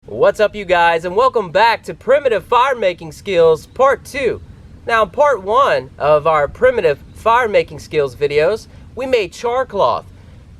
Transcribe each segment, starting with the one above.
What's up, you guys, and welcome back to Primitive Fire Making Skills Part 2. Now, in Part 1 of our Primitive Fire Making Skills videos, we made char cloth.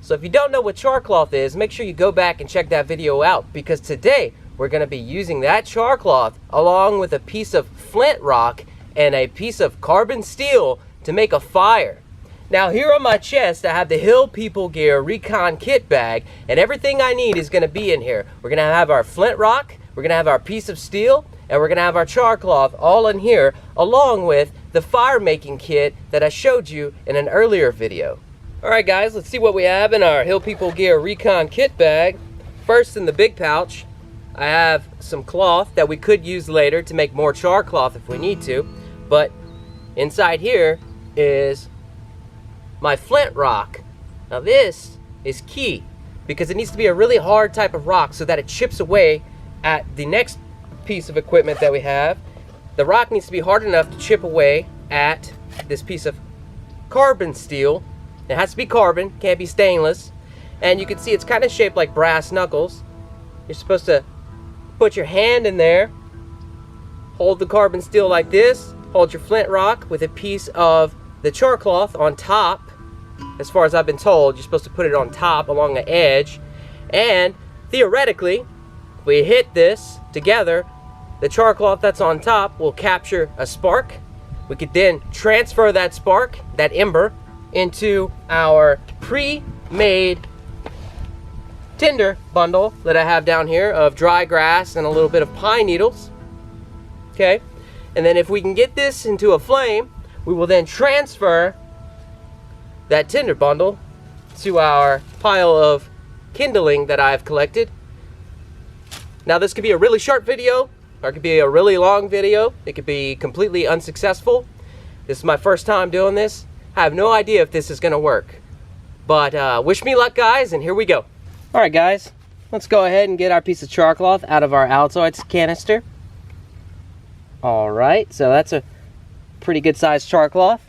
So if you don't know what char cloth is, make sure you go back and check that video out, because today we're going to be using that char cloth along with a piece of flint rock and a piece of carbon steel to make a fire. Now, here on my chest, I have the Hill People Gear Recon Kit bag, and everything I need is going to be in here. We're going to have our flint rock, we're going to have our piece of steel, and we're going to have our char cloth all in here, along with the fire making kit that I showed you in an earlier video. Alright guys, let's see what we have in our Hill People Gear Recon Kit bag. First, in the big pouch, I have some cloth that we could use later to make more char cloth if we need to, but inside here is my flint rock. Now this is key because it needs to be a really hard type of rock so that it chips away at the next piece of equipment that we have. The rock needs to be hard enough to chip away at this piece of carbon steel. It has to be carbon, can't be stainless. And you can see it's kind of shaped like brass knuckles. You're supposed to put your hand in there, hold the carbon steel like this, hold your flint rock with a piece of the char cloth on top. As far as I've been told, you're supposed to put it on top along the edge, and theoretically, if we hit this together, the char cloth that's on top will capture a spark. We could then transfer that spark, that ember, into our pre-made tinder bundle that I have down here of dry grass and a little bit of pine needles. Okay, and then if we can get this into a flame, we will then transfer that tinder bundle to our pile of kindling that I've collected. Now, this could be a really short video, or it could be a really long video. It could be completely unsuccessful. This is my first time doing this. I have no idea if this is going to work. But wish me luck, guys, and here we go. Alright, guys, let's go ahead and get our piece of char cloth out of our Altoids canister. Alright, so that's a pretty good sized char cloth.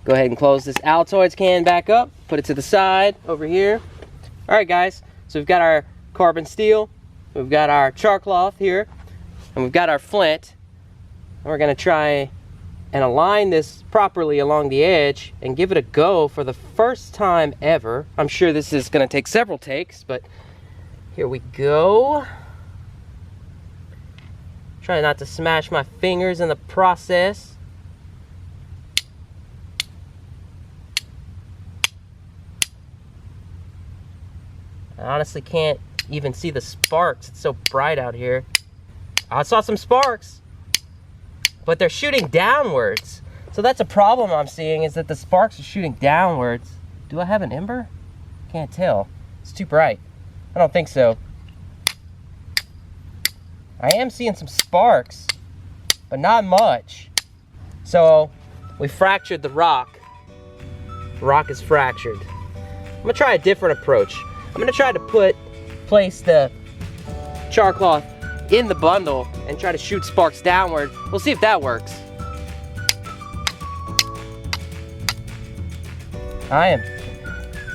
Go ahead and close this Altoids can back up, put it to the side over here. Alright guys, so we've got our carbon steel, we've got our char cloth here, and we've got our flint. And we're going to try and align this properly along the edge and give it a go for the first time ever. I'm sure this is going to take several takes, but here we go. Try not to smash my fingers in the process. I honestly can't even see the sparks. It's so bright out here. I saw some sparks, but they're shooting downwards. So that's a problem I'm seeing, is that the sparks are shooting downwards. Do I have an ember? Can't tell. It's too bright. I don't think so. I am seeing some sparks, but not much. So we fractured the rock. The rock is fractured. I'm gonna try a different approach. I'm gonna try to place the char cloth in the bundle and try to shoot sparks downward. We'll see if that works.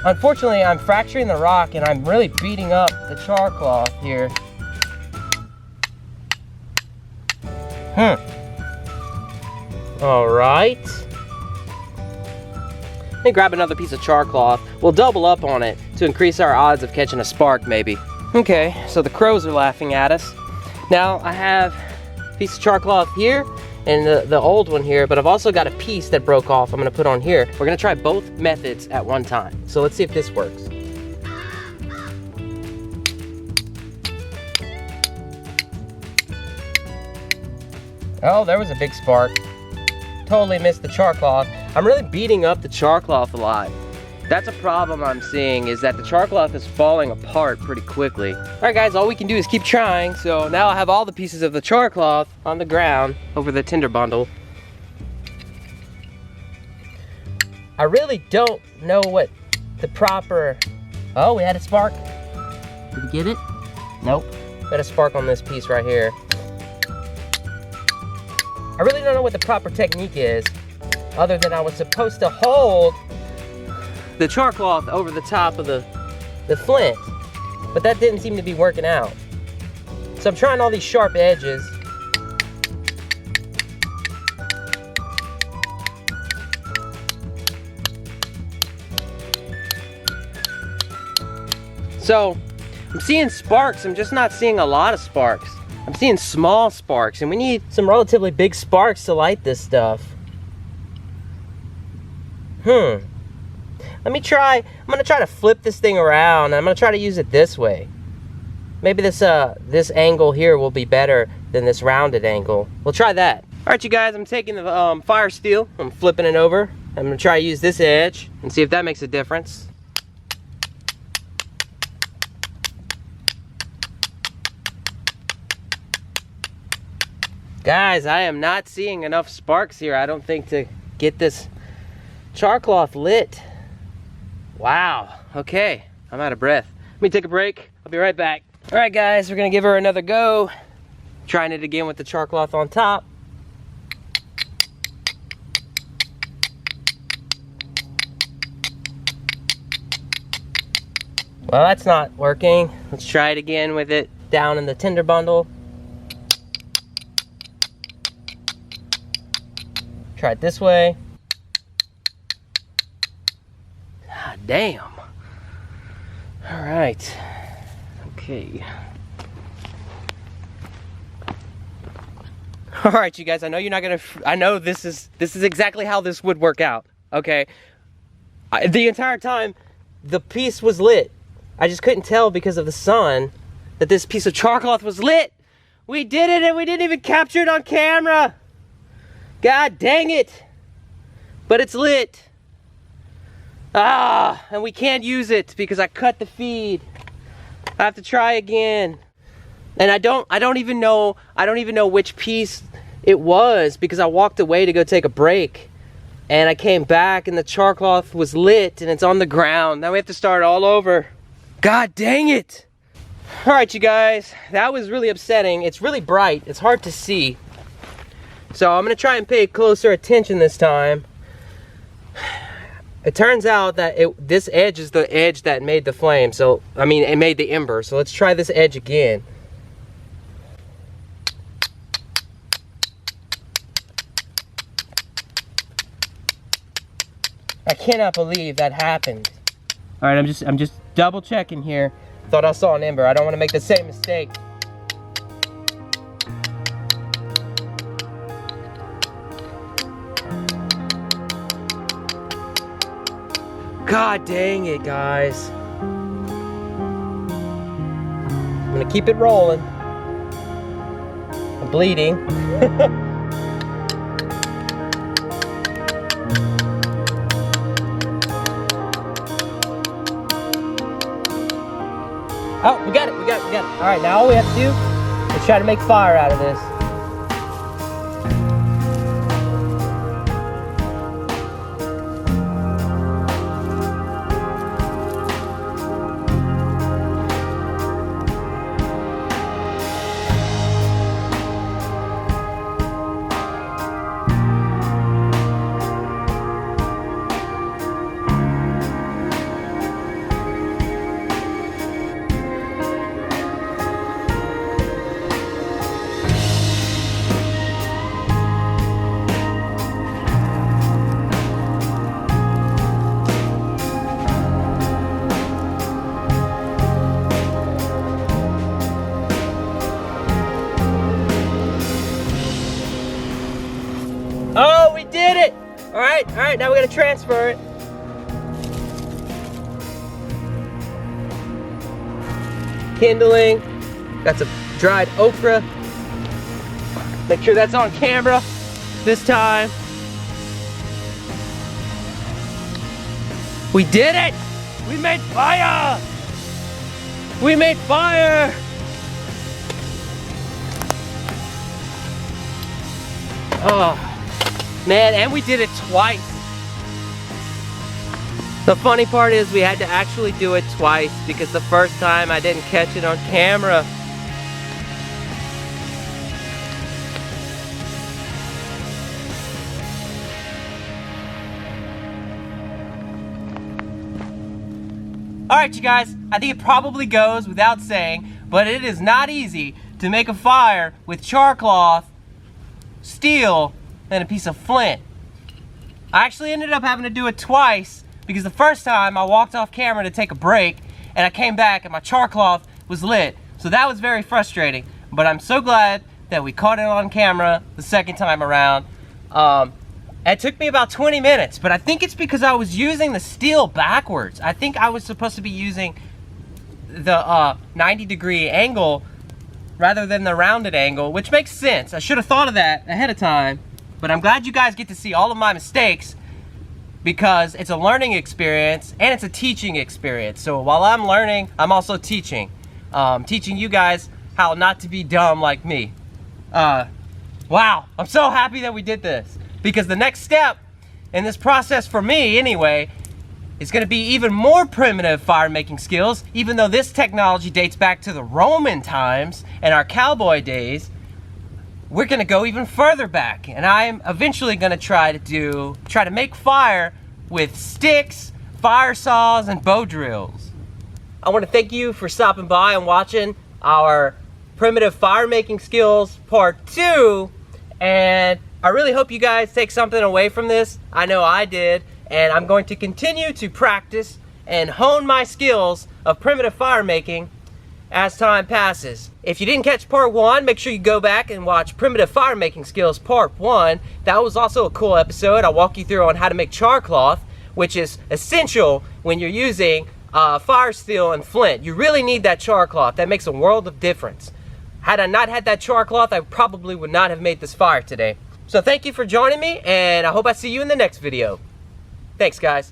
Unfortunately, I'm fracturing the rock and I'm really beating up the char cloth here. All right. Let me grab another piece of char cloth. We'll double up on it to increase our odds of catching a spark, maybe. Okay, so the crows are laughing at us. Now, I have a piece of char cloth here and the old one here, but I've also got a piece that broke off I'm gonna put on here. We're gonna try both methods at one time. So let's see if this works. Oh, there was a big spark. Totally missed the char cloth. I'm really beating up the char cloth a lot. That's a problem I'm seeing, is that the char cloth is falling apart pretty quickly. Alright guys, all we can do is keep trying. So now I have all the pieces of the char cloth on the ground over the tinder bundle. I really don't know what the proper... Oh, we had a spark. Did we get it? Nope. We had a spark on this piece right here. I really don't know what the proper technique is, other than I was supposed to hold the char cloth over the top of the flint. but that didn't seem to be working out. So I'm trying all these sharp edges. So I'm seeing sparks, I'm just not seeing a lot of sparks. I'm seeing small sparks, and we need some relatively big sparks to light this stuff. Let me try, I'm gonna try to flip this thing around, and I'm gonna try to use it this way. Maybe this angle here will be better than this rounded angle. We'll try that. All right, you guys, I'm taking the fire steel, I'm flipping it over. I'm gonna try to use this edge and see if that makes a difference. Guys, I am not seeing enough sparks here, I don't think, to get this char cloth lit. Wow, okay, I'm out of breath. Let me take a break, I'll be right back. All right, guys, we're gonna give her another go. Trying it again with the char cloth on top. Well, that's not working. Let's try it again with it down in the tinder bundle. Try it this way. Ah, damn. All right. Okay. All right, you guys. I know you're not gonna. I know this is exactly how this would work out. Okay. The entire time, the piece was lit. I just couldn't tell because of the sun that this piece of char cloth was lit. We did it, and we didn't even capture it on camera. God dang it. But it's lit. Ah, and we can't use it because I cut the feed. I have to try again. And I don't even know which piece it was because I walked away to go take a break. And I came back and the char cloth was lit and it's on the ground. Now we have to start all over. God dang it. All right, you guys, that was really upsetting. It's really bright, it's hard to see. So I'm gonna try and pay closer attention this time. It turns out that this edge is the edge that made the flame. So, I mean, it made the ember. So let's try this edge again. I cannot believe that happened. All right, I'm just double checking here. Thought I saw an ember. I don't want to make the same mistake. God dang it, guys. I'm gonna keep it rolling. I'm bleeding. Oh, we got it. All right, now all we have to do is try to make fire out of this. Oh, we did it! All right, now we're gonna transfer it. Kindling, got some dried okra. Make sure that's on camera this time. We did it! We made fire! We made fire! Oh. Man, and we did it twice. The funny part is we had to actually do it twice because the first time I didn't catch it on camera. All right, you guys, I think it probably goes without saying, but it is not easy to make a fire with char cloth, steel, and a piece of flint. I actually ended up having to do it twice because the first time I walked off camera to take a break and I came back and my char cloth was lit. So that was very frustrating, but I'm so glad that we caught it on camera the second time around. It took me about 20 minutes, but I think it's because I was using the steel backwards. I think I was supposed to be using the 90-degree angle rather than the rounded angle, which makes sense. I should have thought of that ahead of time, but I'm glad you guys get to see all of my mistakes because it's a learning experience and it's a teaching experience. So while I'm learning, I'm also teaching. Teaching you guys how not to be dumb like me. Wow, I'm so happy that we did this because the next step in this process for me anyway is going to be even more primitive fire making skills. Even though this technology dates back to the Roman times and our cowboy days, we're going to go even further back, and I'm eventually going to try to make fire with sticks, fire saws, and bow drills. I want to thank you for stopping by and watching our primitive fire making skills part 2, and I really hope you guys take something away from this. I know I did, and I'm going to continue to practice and hone my skills of primitive fire making as time passes. If you didn't catch part 1, make sure you go back and watch Primitive Fire Making Skills part 1. That was also a cool episode. I'll walk you through on how to make char cloth, which is essential when you're using fire steel and flint. You really need that char cloth. That makes a world of difference. Had I not had that char cloth, I probably would not have made this fire today. So thank you for joining me, and I hope I see you in the next video. Thanks, guys.